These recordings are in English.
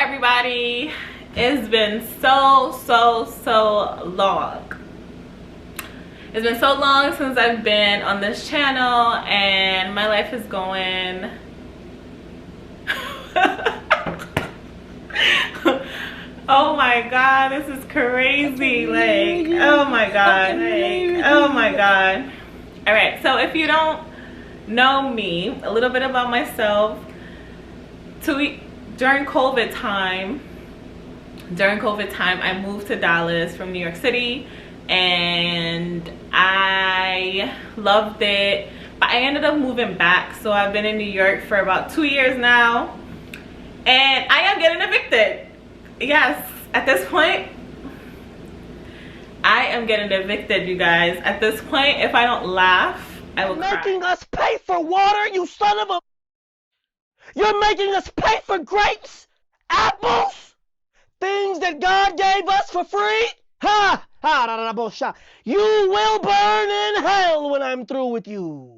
everybody. It's been so long. It's been so long since I've been on this channel, and my life is going oh my god, this is crazy. Like, oh my god, like, oh my god. All right, so if you don't know me, a little bit about myself. During COVID time, I moved to Dallas from New York City, and I loved it, but I ended up moving back. So I've been in New York for about 2 years now, and I am getting evicted. Yes, at this point I am getting evicted, you guys. At this point, if I don't laugh, I will cry. Making us pay for water, you son of a... You're making us pay for grapes, apples, things that God gave us for free? Ha! Ha! Da, da, da, bullshit. You will burn in hell when I'm through with you.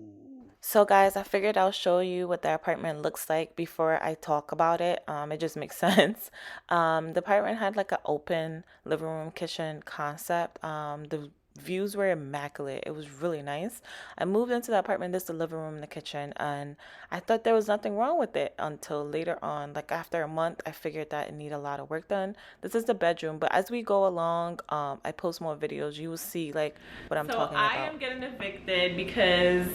So guys, I figured I'll show you what the apartment looks like before I talk about it. It just makes sense. The apartment had like an open living room, kitchen concept. The views were immaculate. It was really nice. I moved into the apartment. This is the living room and the kitchen, and I thought there was nothing wrong with it until later on. Like after a month, I figured that it needed a lot of work done. This is the bedroom, but as we go along, I post more videos. You will see like what I'm talking about. So I am getting evicted because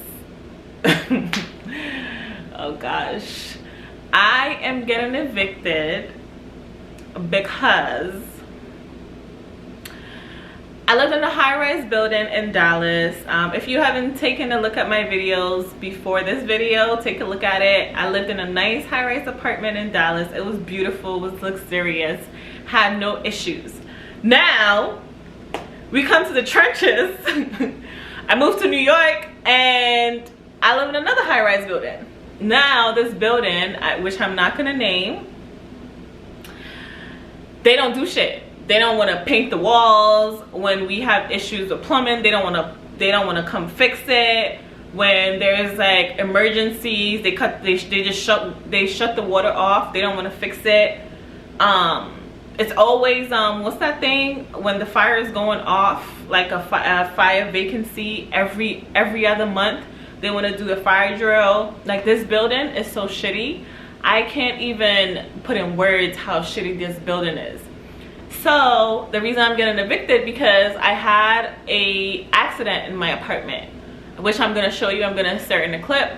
oh gosh, I am getting evicted because I lived in a high-rise building in Dallas. If you haven't taken a look at my videos before this video, take a look at it. I lived in a nice high-rise apartment in Dallas. It was beautiful, it was luxurious, had no issues. Now we come to the trenches. I moved to New York and I live in another high-rise building. Now this building, which I'm not gonna name, they don't do shit. They don't want to paint the walls. When we have issues with plumbing, they don't want to come fix it. When there's like emergencies, they shut the water off. They don't want to fix it. It's always what's that thing when the fire is going off, like a fire vacancy every other month. They want to do a fire drill. Like, this building is so shitty. I can't even put in words how shitty this building is. So the reason I'm getting evicted because I had a accident in my apartment, which I'm gonna show you. I'm gonna insert in the clip.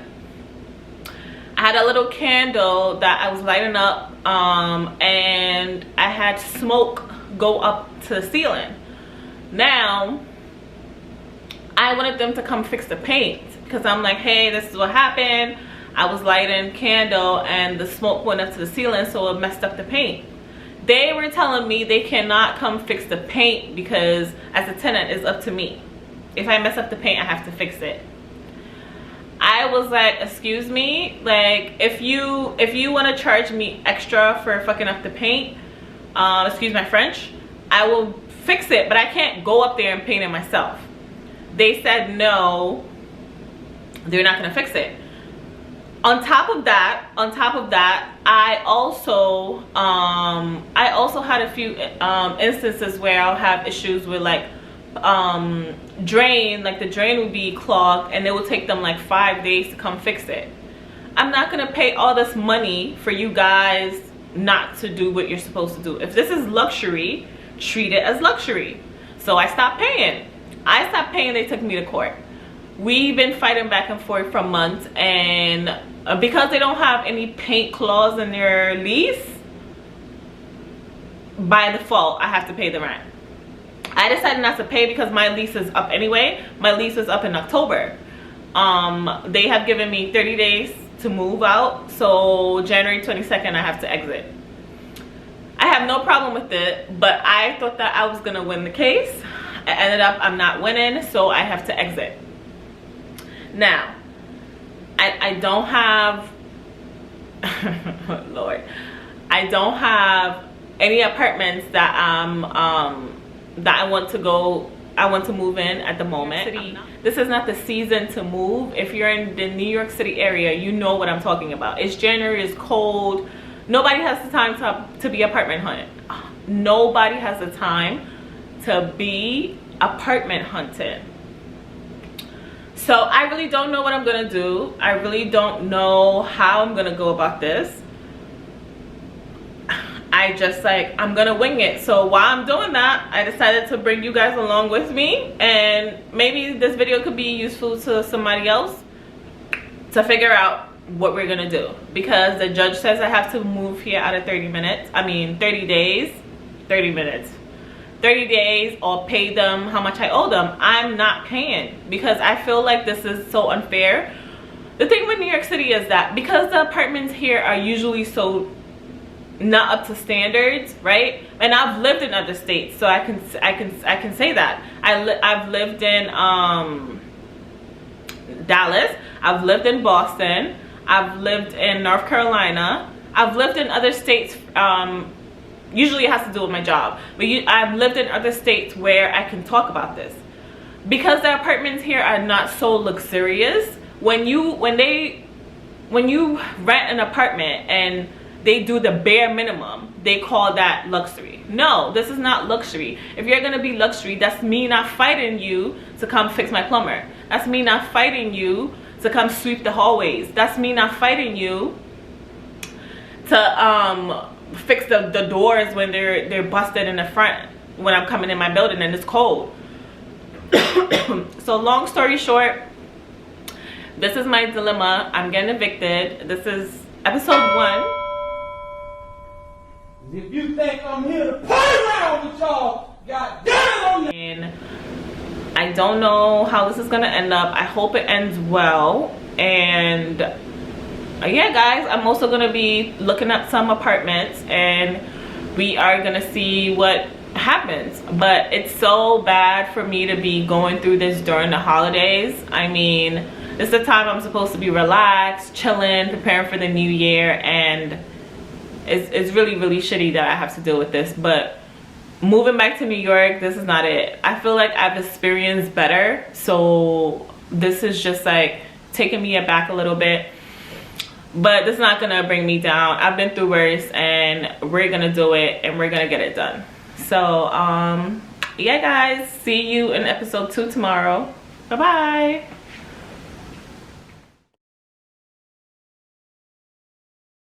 I had a little candle that I was lighting up, and I had smoke go up to the ceiling. Now I wanted them to come fix the paint because I'm like, hey, this is what happened. I was lighting candle and the smoke went up to the ceiling, so it messed up the paint. They were telling me they cannot come fix the paint because as a tenant, it's up to me. If I mess up the paint, I have to fix it. I was like, excuse me, like if you want to charge me extra for fucking up the paint, excuse my French, I will fix it, but I can't go up there and paint it myself. They said no, they're not gonna fix it. On top of that, I also had a few instances where I'll have issues with like drain, like the drain would be clogged and it would take them like 5 days to come fix it. I'm not gonna pay all this money for you guys not to do what you're supposed to do. If this is luxury, treat it as luxury. So I stopped paying. They took me to court. We've been fighting back and forth for months, and because they don't have any paint clause in their lease, by default I have to pay the rent. I decided not to pay because my lease is up anyway. My lease is up in October. They have given me 30 days to move out, so January 22nd I have to exit. I have no problem with it, but I thought that I was gonna win the case. I ended up I'm not winning, so I have to exit. Now I don't have Lord, I don't have any apartments that that I want to move in at the moment. This is not the season to move. If you're in the New York City area, you know what I'm talking about. It's January, it's cold. Nobody has the time to be apartment hunting. Nobody has the time to be apartment hunting. So I really don't know what I'm gonna do. I really don't know how I'm gonna go about this. I just like, I'm gonna wing it. So while I'm doing that, I decided to bring you guys along with me, and maybe this video could be useful to somebody else to figure out what we're gonna do, because the judge says I have to move here out of 30 minutes. I mean 30 days, 30 minutes. 30 days or pay them how much I owe them. I'm not paying because I feel like this is so unfair. The thing with New York City is that because the apartments here are usually so not up to standards, right? And I've lived in other states, so I can say that. I've lived in Dallas, I've lived in Boston, I've lived in North Carolina, I've lived in other states. Usually it has to do with my job, but I've lived in other states where I can talk about this. Because the apartments here are not so luxurious, when you rent an apartment and they do the bare minimum, they call that luxury. No, this is not luxury. If you're gonna be luxury, that's me not fighting you to come fix my plumber. That's me not fighting you to come sweep the hallways. That's me not fighting you to fix the doors when they're busted in the front when I'm coming in my building and it's cold. So long story short, this is my dilemma. I'm getting evicted. This is episode 1. If you think I'm here to play around with y'all, God damn it on you. And I don't know how this is gonna end up. I hope it ends well. And yeah, guys, I'm also gonna be looking at some apartments and we are gonna see what happens. But it's so bad for me to be going through this during the holidays. I mean, this is the time I'm supposed to be relaxed, chilling, preparing for the new year, and it's really, really shitty that I have to deal with this. But moving back to New York, this is not it. I feel like I've experienced better, so this is just like taking me aback a little bit. But this is not gonna bring me down. I've been through worse, and we're gonna do it, and we're gonna get it done. So yeah, guys, see you in episode 2 tomorrow. Bye bye.